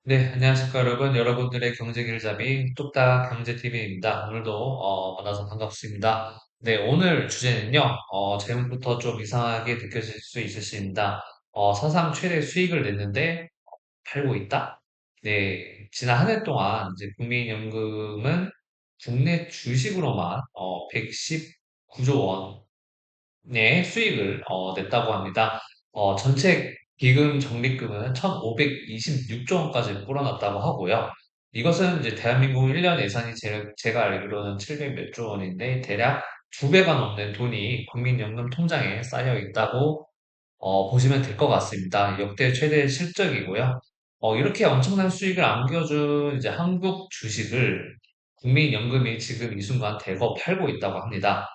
네, 안녕하십니까, 여러분. 여러분들의 경제 길잡이 뚝딱 경제TV입니다. 오늘도 만나서 반갑습니다. 네, 오늘 주제는요, 제목부터 좀 이상하게 느껴질 수 있으십니다. 사상 최대 수익을 냈는데 팔고 있다? 네, 지난 한 해 동안 이제 국민연금은 국내 주식으로만 119조 원 네, 수익을 냈다고 합니다. 전체 기금 적립금은 1,526조 원까지 불어났다고 하고요. 이것은 이제 대한민국 1년 예산이 제가 알기로는 700 몇 조 원인데 대략 두 배가 넘는 돈이 국민연금 통장에 쌓여 있다고 보시면 될 것 같습니다. 역대 최대 실적이고요. 이렇게 엄청난 수익을 안겨준 이제 한국 주식을 국민연금이 지금 이 순간 대거 팔고 있다고 합니다.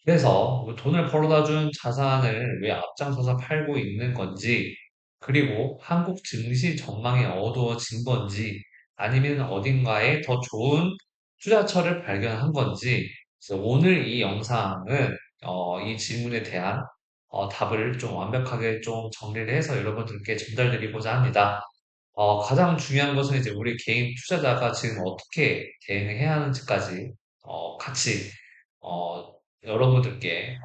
그래서 돈을 벌어다 준 자산을 왜 앞장서서 팔고 있는 건지, 그리고 한국 증시 전망이 어두워진 건지, 아니면 어딘가에 더 좋은 투자처를 발견한 건지, 그래서 오늘 이 영상은 이 질문에 대한 답을 좀 완벽하게 좀 정리를 해서 여러분들께 전달드리고자 합니다. 가장 중요한 것은 이제 우리 개인 투자자가 지금 어떻게 대응해야 하는지까지 같이 어, 여러분들께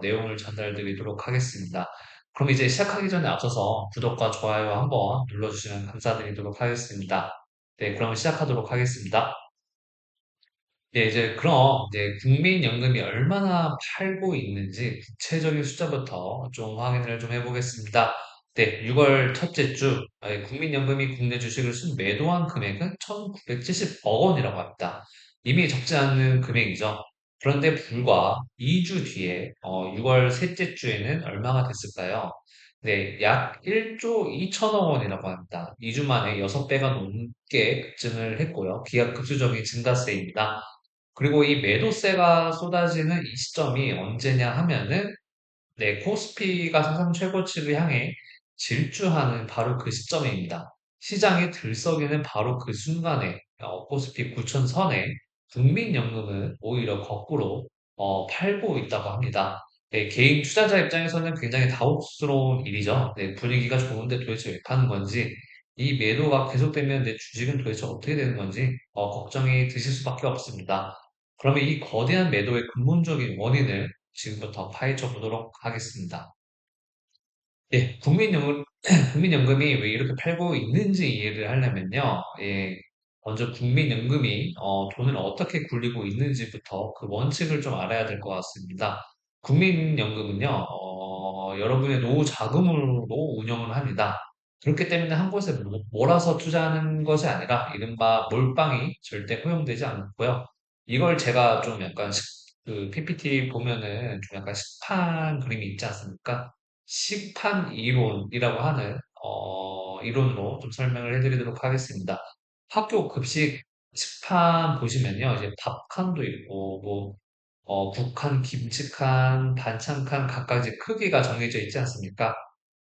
내용을 전달드리도록 하겠습니다. 그럼 이제 시작하기 전에 앞서서 구독과 좋아요 한번 눌러주시면 감사드리도록 하겠습니다. 네, 그럼 시작하도록 하겠습니다. 네, 이제 그럼 이제 국민연금이 얼마나 팔고 있는지 구체적인 숫자부터 좀 확인을 좀 해보겠습니다. 네, 6월 첫째 주 국민연금이 국내 주식을 매도한 금액은 1,970억 원이라고 합니다. 이미 적지 않은 금액이죠. 그런데 불과 2주 뒤에 6월 셋째 주에는 얼마가 됐을까요? 네, 약 1조 2천억 원이라고 합니다. 2주 만에 6배가 넘게 급증을 했고요. 기하급수적인 증가세입니다. 그리고 이 매도세가 쏟아지는 이 시점이 언제냐 하면은 네, 코스피가 사상 최고치를 향해 질주하는 바로 그 시점입니다. 시장이 들썩이는 바로 그 순간에 코스피 9천 선에 국민연금은 오히려 거꾸로 팔고 있다고 합니다. 네, 개인 투자자 입장에서는 굉장히 당혹스러운 일이죠. 네, 분위기가 좋은데 도대체 왜 파는 건지, 이 매도가 계속되면 내 주식은 도대체 어떻게 되는 건지 걱정이 드실 수밖에 없습니다. 그러면 이 거대한 매도의 근본적인 원인을 지금부터 파헤쳐 보도록 하겠습니다. 예, 국민연금이 왜 이렇게 팔고 있는지 이해를 하려면요. 예, 먼저 국민연금이 돈을 어떻게 굴리고 있는지부터 그 원칙을 좀 알아야 될 것 같습니다. 국민연금은요, 여러분의 노후 자금으로 운영을 합니다. 그렇기 때문에 한 곳에 몰아서 투자하는 것이 아니라 이른바 몰빵이 절대 허용되지 않고요. 이걸 제가 좀 약간 그 PPT 보면은 좀 약간 식판 그림이 있지 않습니까? 식판 이론이라고 하는 이론으로 좀 설명을 해드리도록 하겠습니다. 학교 급식 식판 보시면요, 이제 밥칸도 있고 뭐 국칸, 김치칸, 반찬칸 각각 이제 크기가 정해져 있지 않습니까?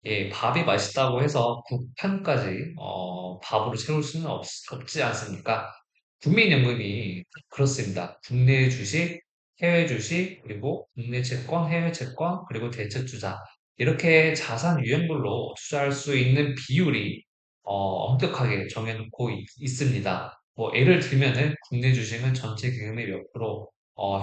예, 밥이 맛있다고 해서 국판까지 밥으로 채울 수는 없지 않습니까? 국민연금이 그렇습니다. 국내 주식, 해외 주식, 그리고 국내 채권, 해외 채권, 그리고 대체 투자. 이렇게 자산 유형별로 투자할 수 있는 비율이 엄격하게 정해놓고 있습니다. 뭐 예를 들면은 국내 주식은 전체 기금의 몇 프로,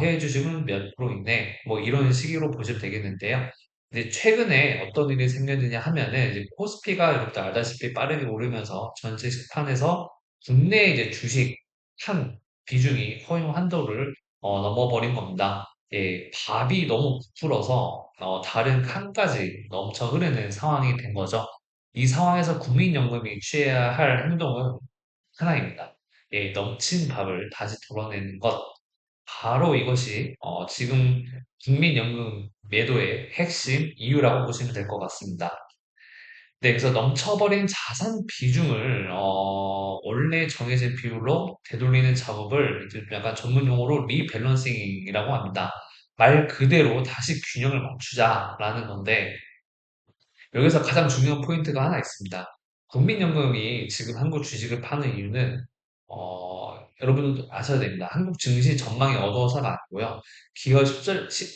해외 주식은 몇 프로인데 뭐 이런 식으로 보시면 되겠는데요. 근데 최근에 어떤 일이 생겼느냐 하면은 이제 코스피가 여러분들 알다시피 빠르게 오르면서 전체 식판에서 국내 이제 주식 한 비중이 허용 한도를 넘어버린 겁니다. 예, 밥이 너무 부풀어서 다른 칸까지 넘쳐 흐르는 상황이 된 거죠. 이 상황에서 국민연금이 취해야 할 행동은 하나입니다. 예, 넘친 밥을 다시 덜어내는 것. 바로 이것이 지금 국민연금 매도의 핵심 이유라고 보시면 될 것 같습니다. 네, 그래서 넘쳐버린 자산 비중을 원래 정해진 비율로 되돌리는 작업을 이제 약간 전문 용어로 리밸런싱이라고 합니다. 말 그대로 다시 균형을 맞추자라는 건데 여기서 가장 중요한 포인트가 하나 있습니다. 국민연금이 지금 한국 주식을 파는 이유는 여러분도 아셔야 됩니다. 한국 증시 전망이 어두워서가 아니고요.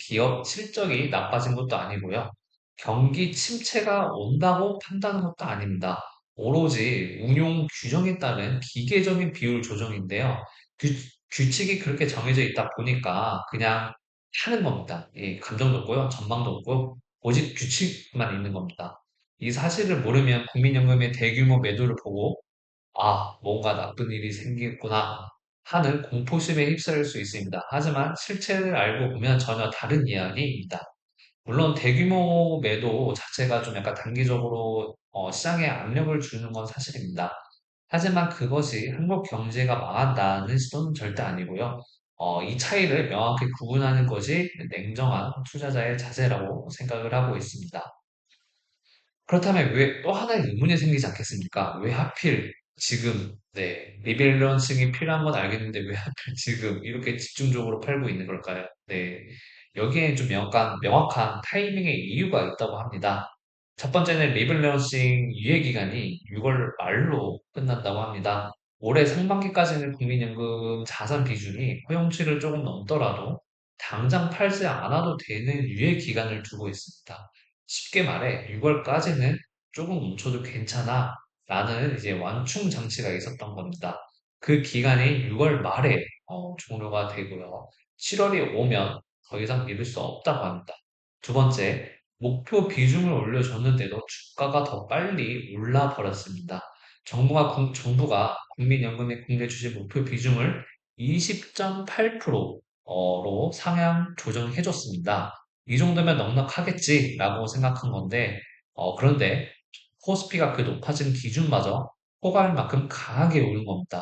기업 실적이 나빠진 것도 아니고요. 경기 침체가 온다고 판단한 것도 아닙니다. 오로지 운용 규정에 따른 기계적인 비율 조정인데요. 규, 규칙이 그렇게 정해져 있다 보니까 그냥 하는 겁니다. 감정도 없고요, 전망도 없고, 오직 규칙만 있는 겁니다. 이 사실을 모르면 국민연금의 대규모 매도를 보고, 아, 뭔가 나쁜 일이 생겼구나 하는 공포심에 휩싸일 수 있습니다. 하지만 실체를 알고 보면 전혀 다른 이야기입니다. 물론 대규모 매도 자체가 좀 약간 단기적으로 시장에 압력을 주는 건 사실입니다. 하지만 그것이 한국 경제가 망한다는 시도는 절대 아니고요. 이 차이를 명확히 구분하는 것이 냉정한 투자자의 자세라고 생각을 하고 있습니다. 그렇다면 왜 또 하나의 의문이 생기지 않겠습니까? 왜 하필 지금, 네, 리밸런싱이 필요한 건 알겠는데 왜 하필 지금 이렇게 집중적으로 팔고 있는 걸까요? 네, 여기에 좀 약간 명확한 타이밍의 이유가 있다고 합니다. 첫 번째는 리밸런싱 유예 기간이 6월 말로 끝난다고 합니다. 올해 상반기까지는 국민연금 자산 비중이 허용치를 조금 넘더라도 당장 팔지 않아도 되는 유예 기간을 두고 있습니다. 쉽게 말해 6월까지는 조금 멈춰도 괜찮아 라는 이제 완충 장치가 있었던 겁니다. 그 기간이 6월 말에 종료가 되고요. 7월이 오면 더 이상 미룰 수 없다고 합니다. 두 번째, 목표 비중을 올려줬는데도 주가가 더 빨리 올라 버렸습니다. 정부가 국민연금의 국내 주식 목표 비중을 20.8%로 상향 조정해줬습니다. 이 정도면 넉넉하겠지라고 생각한 건데, 그런데 코스피가 그 높아진 기준마저 포괄 만큼 강하게 오른 겁니다.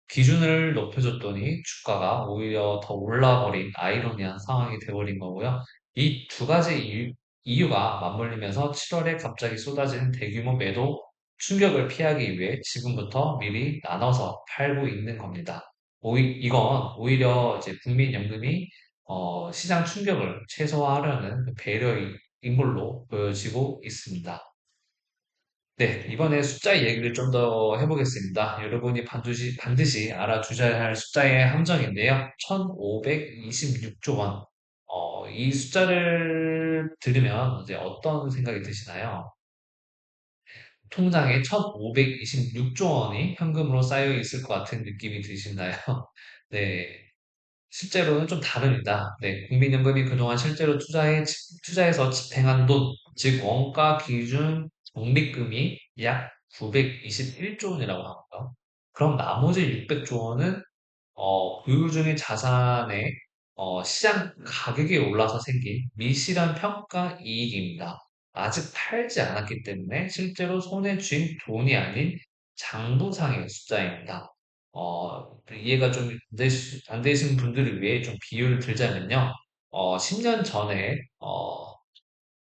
기준을 높여줬더니 주가가 오히려 더 올라버린 아이러니한 상황이 돼버린 거고요. 이 두 가지 이유가 맞물리면서 7월에 갑자기 쏟아지는 대규모 매도 충격을 피하기 위해 지금부터 미리 나눠서 팔고 있는 겁니다. 이건 오히려 이제 국민연금이 시장 충격을 최소화하려는 그 배려인 걸로 보여지고 있습니다. 네, 이번에 숫자 얘기를 좀 더 해보겠습니다. 여러분이 반드시 알아두셔야 할 숫자의 함정인데요. 1526조 원. 이 숫자를 들으면 이제 어떤 생각이 드시나요? 통장에 1526조 원이 현금으로 쌓여 있을 것 같은 느낌이 드시나요? 네. 실제로는 좀 다릅니다. 네, 국민연금이 그동안 실제로 투자해서 집행한 돈, 즉 원가 기준 적립금이 약 921조 원이라고 합니다. 그럼 나머지 600조 원은 보유 중의 자산의 시장 가격이 올라서 생긴 미실현 평가 이익입니다. 아직 팔지 않았기 때문에 실제로 손에 쥔 돈이 아닌 장부상의 숫자입니다. 이해가 좀 안 되신 분들을 위해 좀 비유를 들자면요. 10년 전에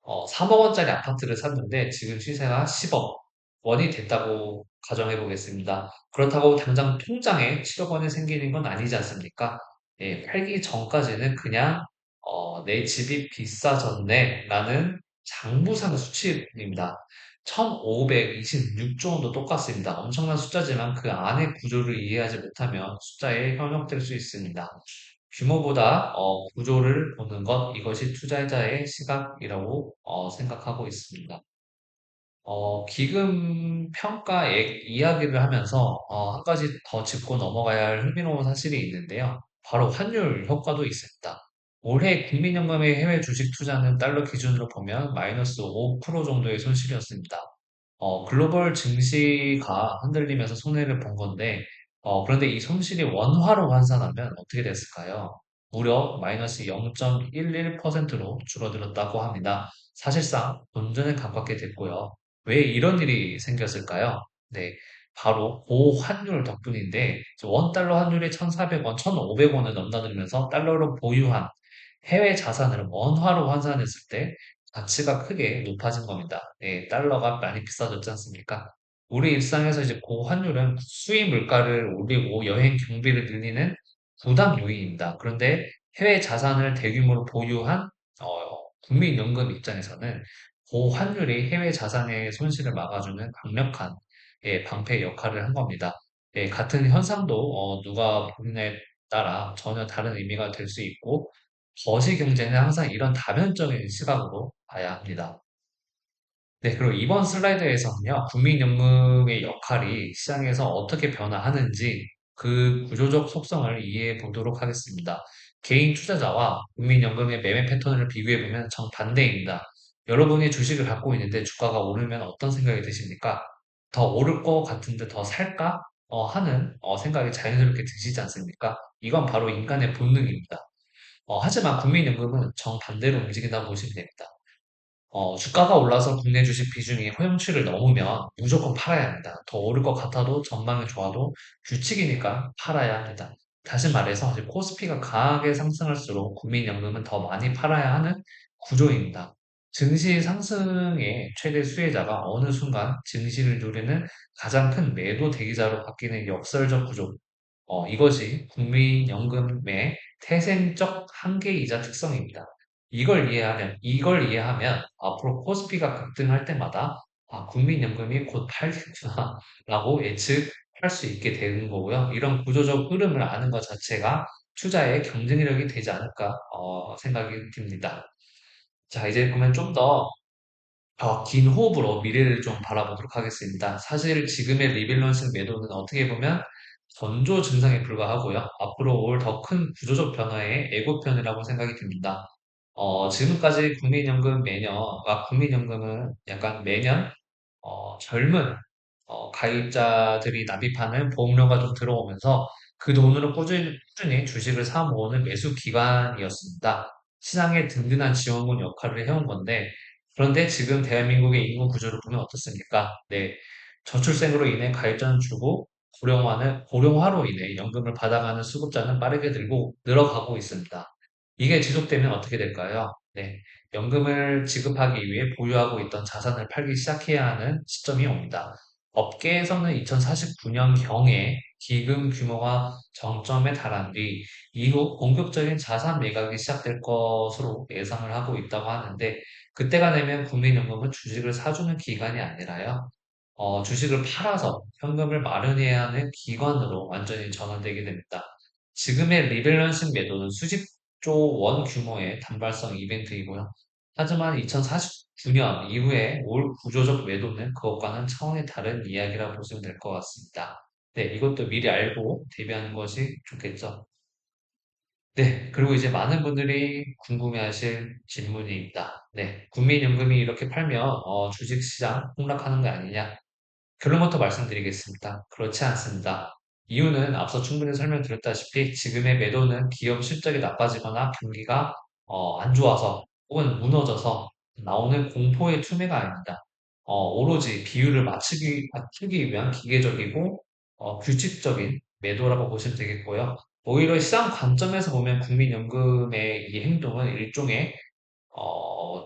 3억 원짜리 아파트를 샀는데 지금 시세가 10억 원이 됐다고 가정해 보겠습니다. 그렇다고 당장 통장에 7억 원이 생기는 건 아니지 않습니까? 예, 팔기 전까지는 그냥 내 집이 비싸졌네 라는 장부상 수치입니다. 1526조 원도 똑같습니다. 엄청난 숫자지만 그 안의 구조를 이해하지 못하면 숫자에 현혹될 수 있습니다. 규모보다 구조를 보는 것, 이것이 투자자의 시각이라고 생각하고 있습니다. 기금 평가액 이야기를 하면서 한 가지 더 짚고 넘어가야 할 흥미로운 사실이 있는데요. 바로 환율 효과도 있습니다. 올해 국민연금의 해외 주식 투자는 달러 기준으로 보면 마이너스 5% 정도의 손실이었습니다. 글로벌 증시가 흔들리면서 손해를 본 건데, 그런데 이 손실이 원화로 환산하면 어떻게 됐을까요? 무려 마이너스 0.11%로 줄어들었다고 합니다. 사실상 본전에 가깝게 됐고요. 왜 이런 일이 생겼을까요? 네, 바로 고환율 덕분인데, 원 달러 환율이 1,400원, 1,500원을 넘나들면서 달러로 보유한 해외 자산을 원화로 환산했을 때 가치가 크게 높아진 겁니다. 예, 달러가 많이 비싸졌지 않습니까? 우리 일상에서 이제 고환율은 수입 물가를 올리고 여행 경비를 늘리는 부담 요인입니다. 그런데 해외 자산을 대규모로 보유한 국민연금 입장에서는 고환율이 해외 자산의 손실을 막아주는 강력한 방패 역할을 한 겁니다. 같은 현상도 누가 보느냐에 따라 전혀 다른 의미가 될 수 있고 거시 경제는 항상 이런 다면적인 시각으로 봐야 합니다. 네, 그리고 이번 슬라이드에서는요, 국민연금의 역할이 시장에서 어떻게 변화하는지 그 구조적 속성을 이해해 보도록 하겠습니다. 개인 투자자와 국민연금의 매매 패턴을 비교해 보면 정반대입니다. 여러분이 주식을 갖고 있는데 주가가 오르면 어떤 생각이 드십니까? 더 오를 것 같은데 더 살까? 하는 생각이 자연스럽게 드시지 않습니까? 이건 바로 인간의 본능입니다. 하지만 국민연금은 정반대로 움직인다고 보시면 됩니다. 주가가 올라서 국내 주식 비중이 허용치를 넘으면 무조건 팔아야 합니다. 더 오를 것 같아도 전망이 좋아도 규칙이니까 팔아야 합니다. 다시 말해서 이제 코스피가 강하게 상승할수록 국민연금은 더 많이 팔아야 하는 구조입니다. 증시 상승의 최대 수혜자가 어느 순간 증시를 누리는 가장 큰 매도 대기자로 바뀌는 역설적 구조. 이것이 국민연금의 태생적 한계이자 특성입니다. 이걸 이해하면 앞으로 코스피가 급등할 때마다 국민연금이 곧 팔겠구나 라고 예측할 수 있게 되는 거고요. 이런 구조적 흐름을 아는 것 자체가 투자의 경쟁력이 되지 않을까 생각이 듭니다. 자, 이제 그러면 좀더 긴 호흡으로 미래를 좀 바라보도록 하겠습니다. 사실 지금의 리밸런싱 매도는 어떻게 보면 전조 증상에 불과하고요. 앞으로 올 더 큰 구조적 변화의 예고편이라고 생각이 듭니다. 지금까지 국민연금은 약간 매년 젊은 가입자들이 납입하는 보험료가 좀 들어오면서 그 돈으로 꾸준히 주식을 사 모으는 매수 기관이었습니다. 시장의 든든한 지원군 역할을 해온 건데, 그런데 지금 대한민국의 인구 구조를 보면 어떻습니까? 네, 저출생으로 인해 가입자는 줄고 고령화로 인해 연금을 받아가는 수급자는 빠르게 들고 늘어가고 있습니다. 이게 지속되면 어떻게 될까요? 네, 연금을 지급하기 위해 보유하고 있던 자산을 팔기 시작해야 하는 시점이 옵니다. 업계에서는 2049년경에 기금 규모가 정점에 달한 뒤 이후 본격적인 자산 매각이 시작될 것으로 예상을 하고 있다고 하는데 그때가 되면 국민연금은 주식을 사주는 기관이 아니라요. 주식을 팔아서 현금을 마련해야 하는 기관으로 완전히 전환되게 됩니다. 지금의 리밸런싱 매도는 수십조 원 규모의 단발성 이벤트이고요. 하지만 2049년 이후에 올 구조적 매도는 그것과는 차원이 다른 이야기라고 보시면 될 것 같습니다. 네, 이것도 미리 알고 대비하는 것이 좋겠죠. 네, 그리고 이제 많은 분들이 궁금해하실 질문입니다. 네, 국민연금이 이렇게 팔면 주식시장 폭락하는 거 아니냐? 결론부터 말씀드리겠습니다. 그렇지 않습니다. 이유는 앞서 충분히 설명드렸다시피 지금의 매도는 기업 실적이 나빠지거나 경기가 안 좋아서 혹은 무너져서 나오는 공포의 투매가 아닙니다. 오로지 비율을 맞추기 위한 기계적이고 규칙적인 매도라고 보시면 되겠고요. 오히려 시장 관점에서 보면 국민연금의 이 행동은 일종의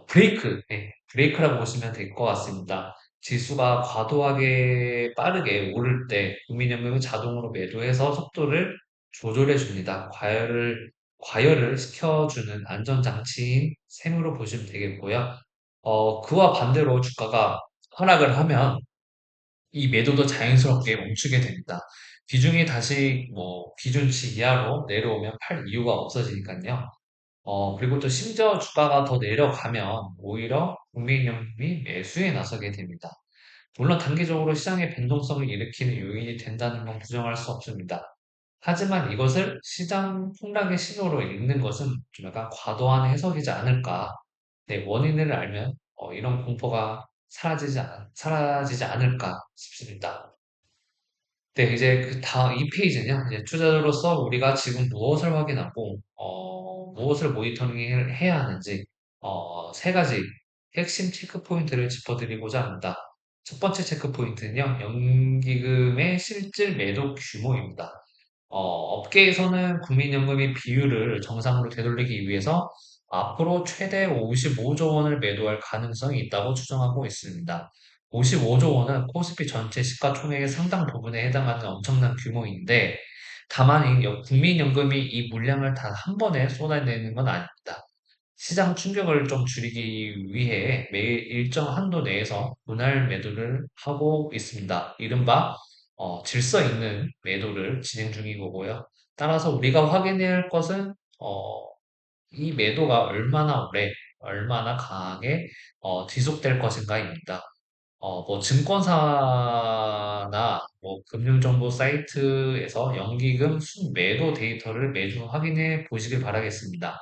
브레이크라고 보시면 될 것 같습니다. 지수가 과도하게 빠르게 오를 때 국민연금은 자동으로 매도해서 속도를 조절해 줍니다. 과열을 시켜주는 안전장치인 셈으로 보시면 되겠고요. 그와 반대로 주가가 하락을 하면 이 매도도 자연스럽게 멈추게 됩니다. 비중이 다시 뭐 기준치 이하로 내려오면 팔 이유가 없어지니까요. 그리고 또 심지어 주가가 더 내려가면 오히려 국민연금이 매수에 나서게 됩니다. 물론 단기적으로 시장의 변동성을 일으키는 요인이 된다는 건 부정할 수 없습니다. 하지만 이것을 시장 폭락의 신호로 읽는 것은 좀 약간 과도한 해석이지 않을까. 네, 원인을 알면 이런 공포가 사라지지 않을까 싶습니다. 네, 이제 이 페이지는요, 이제 투자자로서 우리가 지금 무엇을 확인하고, 무엇을 모니터링해야 하는지, 세 가지 핵심 체크 포인트를 짚어드리고자 합니다. 첫 번째 체크 포인트는요, 연기금의 실질 매도 규모입니다. 업계에서는 국민연금의 비율을 정상으로 되돌리기 위해서 앞으로 최대 55조 원을 매도할 가능성이 있다고 추정하고 있습니다. 55조 원은 코스피 전체 시가총액의 상당 부분에 해당하는 엄청난 규모인데, 다만 국민연금이 이 물량을 단 한 번에 쏟아내는 건 아닙니다. 시장 충격을 좀 줄이기 위해 매일 일정 한도 내에서 분할 매도를 하고 있습니다. 이른바 질서 있는 매도를 진행 중인 거고요. 따라서 우리가 확인해야 할 것은 이 매도가 얼마나 오래, 얼마나 강하게 지속될 것인가입니다. 뭐 증권사나 뭐 금융정보 사이트에서 연기금 순매도 데이터를 매주 확인해 보시길 바라겠습니다.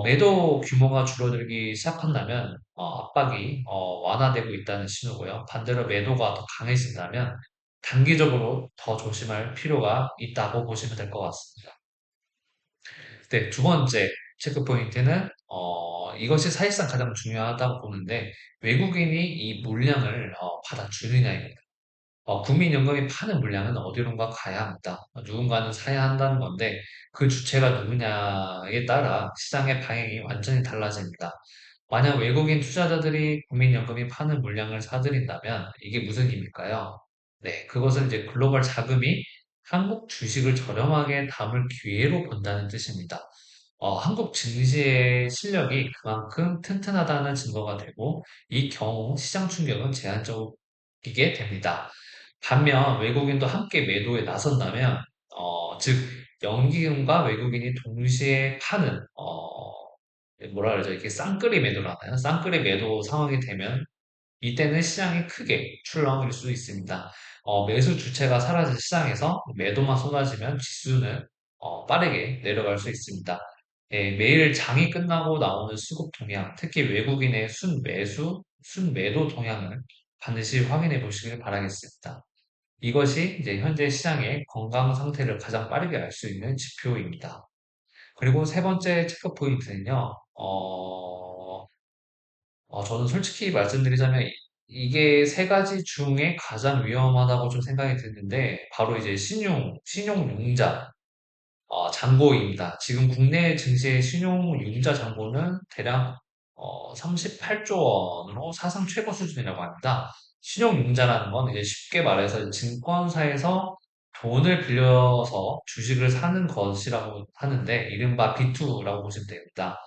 매도 규모가 줄어들기 시작한다면 압박이 완화되고 있다는 신호고요. 반대로 매도가 더 강해진다면 단기적으로 더 조심할 필요가 있다고 보시면 될 것 같습니다. 네, 두 번째 체크 포인트는 이것이 사실상 가장 중요하다고 보는데 외국인이 이 물량을 받아주느냐입니다. 국민연금이 파는 물량은 어디론가 가야 합니다. 누군가는 사야 한다는 건데 그 주체가 누구냐에 따라 시장의 방향이 완전히 달라집니다. 만약 외국인 투자자들이 국민연금이 파는 물량을 사들인다면 이게 무슨 의미일까요? 네, 그것은 이제 글로벌 자금이 한국 주식을 저렴하게 담을 기회로 본다는 뜻입니다. 한국 증시의 실력이 그만큼 튼튼하다는 증거가 되고 이 경우 시장 충격은 제한적이게 됩니다. 반면 외국인도 함께 매도에 나선다면, 즉 연기금과 외국인이 동시에 파는 뭐라 그러죠? 이렇게 쌍끌이 매도를 하나요? 쌍끌이 매도 상황이 되면 이때는 시장이 크게 출렁일 수 있습니다. 매수 주체가 사라진 시장에서 매도만 쏟아지면 지수는 빠르게 내려갈 수 있습니다. 예, 매일 장이 끝나고 나오는 수급 동향, 특히 외국인의 순매수, 순매도 동향을 반드시 확인해 보시길 바라겠습니다. 이것이 이제 현재 시장의 건강 상태를 가장 빠르게 알 수 있는 지표입니다. 그리고 세 번째 체크 포인트는요, 저는 솔직히 말씀드리자면 이게 세 가지 중에 가장 위험하다고 좀 생각이 드는데, 바로 이제 신용융자, 잔고입니다. 지금 국내 증시의 신용융자 잔고는 대략 38조 원으로 사상 최고 수준이라고 합니다. 신용융자라는 건 이제 쉽게 말해서 증권사에서 돈을 빌려서 주식을 사는 것이라고 하는데, 이른바 B2라고 보시면 됩니다.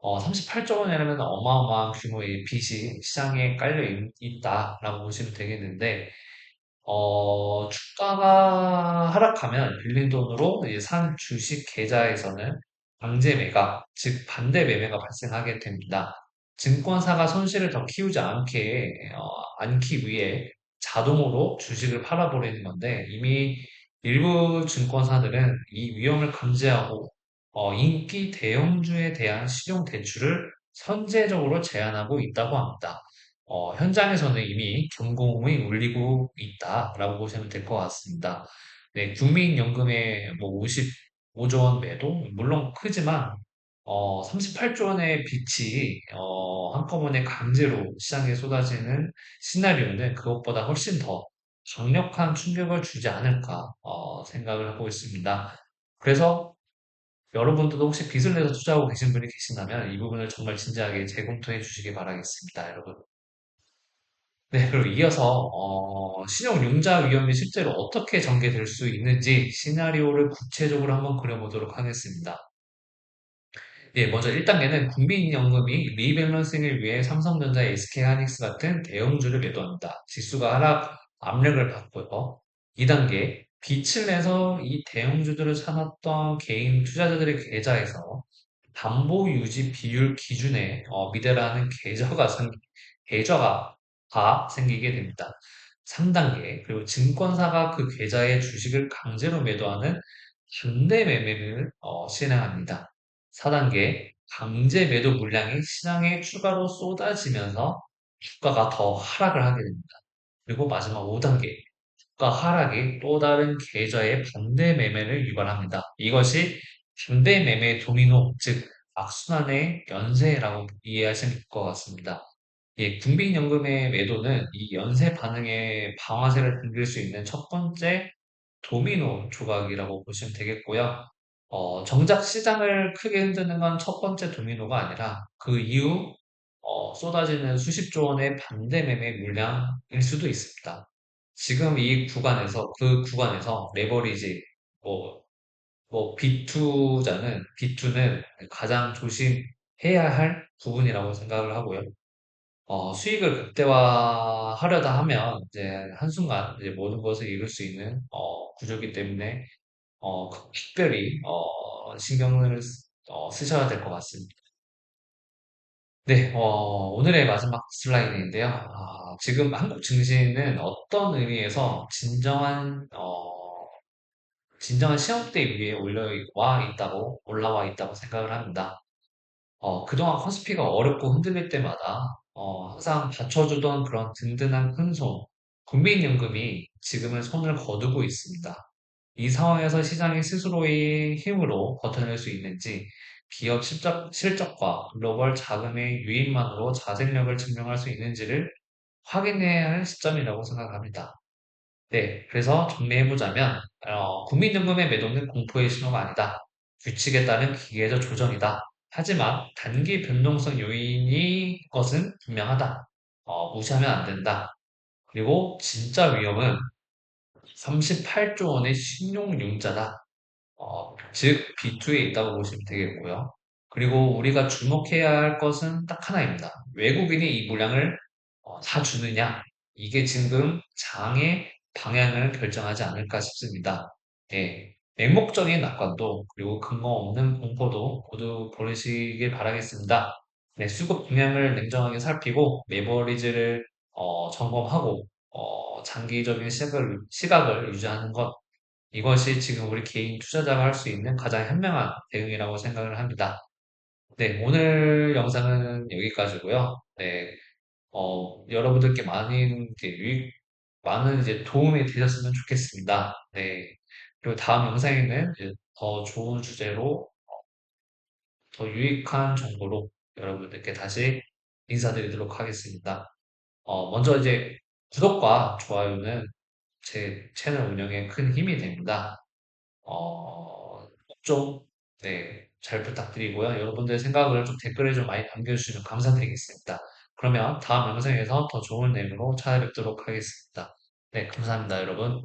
38조 원이라면 어마어마한 규모의 빚이 시장에 깔려 있다라고 보시면 되겠는데, 주가가 하락하면 빌린 돈으로 이제 산 주식 계좌에서는 강제 매각, 즉 반대 매매가 발생하게 됩니다. 증권사가 손실을 더 키우지 않기 위해 자동으로 주식을 팔아버리는 건데 이미 일부 증권사들은 이 위험을 감지하고 인기 대형주에 대한 신용 대출을 선제적으로 제한하고 있다고 합니다. 현장에서는 이미 경고음이 울리고 있다라고 보시면 될 것 같습니다. 네, 국민연금의 뭐 55조 원 매도, 물론 크지만 38조 원의 빚이 한꺼번에 강제로 시장에 쏟아지는 시나리오는 그것보다 훨씬 더 강력한 충격을 주지 않을까 생각을 하고 있습니다. 그래서 여러분들도 혹시 빚을 내서 투자하고 계신 분이 계신다면 이 부분을 정말 진지하게 재검토해 주시기 바라겠습니다, 여러분. 네, 그리고 이어서 신용융자 위험이 실제로 어떻게 전개될 수 있는지 시나리오를 구체적으로 한번 그려보도록 하겠습니다. 예, 먼저 1단계는 국민연금이 리밸런싱을 위해 삼성전자, SK하이닉스 같은 대형주를 매도합니다. 지수가 하락 압력을 받고요. 2단계, 빛을 내서 이 대형주들을 사놨던 개인 투자자들의 계좌에서 담보 유지 비율 기준에 미대라는 계좌가 생기게 됩니다. 3단계, 그리고 증권사가 그 계좌의 주식을 강제로 매도하는 반대 매매를 실행합니다. 4단계, 강제 매도 물량이 시장에 추가로 쏟아지면서 주가가 더 하락을 하게 됩니다. 그리고 마지막 5단계, 주가 하락이 또 다른 계좌의 반대 매매를 유발합니다. 이것이 반대 매매 도미노, 즉 악순환의 연쇄라고 이해하시면 될 것 같습니다. 예, 국민연금의 매도는 이 연쇄 반응의 방아쇠를 당길 수 있는 첫 번째 도미노 조각이라고 보시면 되겠고요. 정작 시장을 크게 흔드는 건 첫 번째 도미노가 아니라 그 이후 쏟아지는 수십조 원의 반대 매매 물량일 수도 있습니다. 지금 그 구간에서 레버리지, 뭐, B2는 가장 조심해야 할 부분이라고 생각을 하고요. 수익을 극대화하려다 하면 이제 한순간 이제 모든 것을 잃을 수 있는 구조이기 때문에 특별히 신경을 쓰셔야 될 것 같습니다. 네, 오늘의 마지막 슬라이드인데요. 지금 한국 증시는 어떤 의미에서 진정한 시험대 위에 올라와 있다고 생각을 합니다. 그동안 코스피가 어렵고 흔들릴 때마다 항상 받쳐주던 그런 든든한 큰손, 국민연금이 지금은 손을 거두고 있습니다. 이 상황에서 시장이 스스로의 힘으로 버텨낼 수 있는지 기업 실적과 글로벌 자금의 유입만으로 자생력을 증명할 수 있는지를 확인해야 할 시점이라고 생각합니다. 네, 그래서 정리해보자면, 국민연금의 매도는 공포의 신호가 아니다. 규칙에 따른 기계적 조정이다. 하지만 단기 변동성 요인이 것은 분명하다. 무시하면 안 된다. 그리고 진짜 위험은 38조 원의 신용융자다. 즉 B2에 있다고 보시면 되겠고요. 그리고 우리가 주목해야 할 것은 딱 하나입니다. 외국인이 이 물량을 다 주느냐? 이게 지금 장의 방향을 결정하지 않을까 싶습니다. 예. 맹목적인 낙관도 그리고 근거 없는 공포도 모두 버리시길 바라겠습니다. 네, 수급 동향을 냉정하게 살피고 레버리지를 점검하고 장기적인 시각을 유지하는 것 이것이 지금 우리 개인 투자자가 할 수 있는 가장 현명한 대응이라고 생각을 합니다. 네, 오늘 영상은 여기까지고요. 네, 여러분들께 많은 이제 도움이 되셨으면 좋겠습니다. 네, 그리고 다음 영상에는 이제 더 좋은 주제로 더 유익한 정보로 여러분들께 다시 인사드리도록 하겠습니다. 먼저 이제 구독과 좋아요는 제 채널 운영에 큰 힘이 됩니다. 좀, 네, 잘 부탁드리고요. 여러분들의 생각을 좀 댓글에 좀 많이 남겨주시면 감사드리겠습니다. 그러면 다음 영상에서 더 좋은 내용으로 찾아뵙도록 하겠습니다. 네, 감사합니다, 여러분.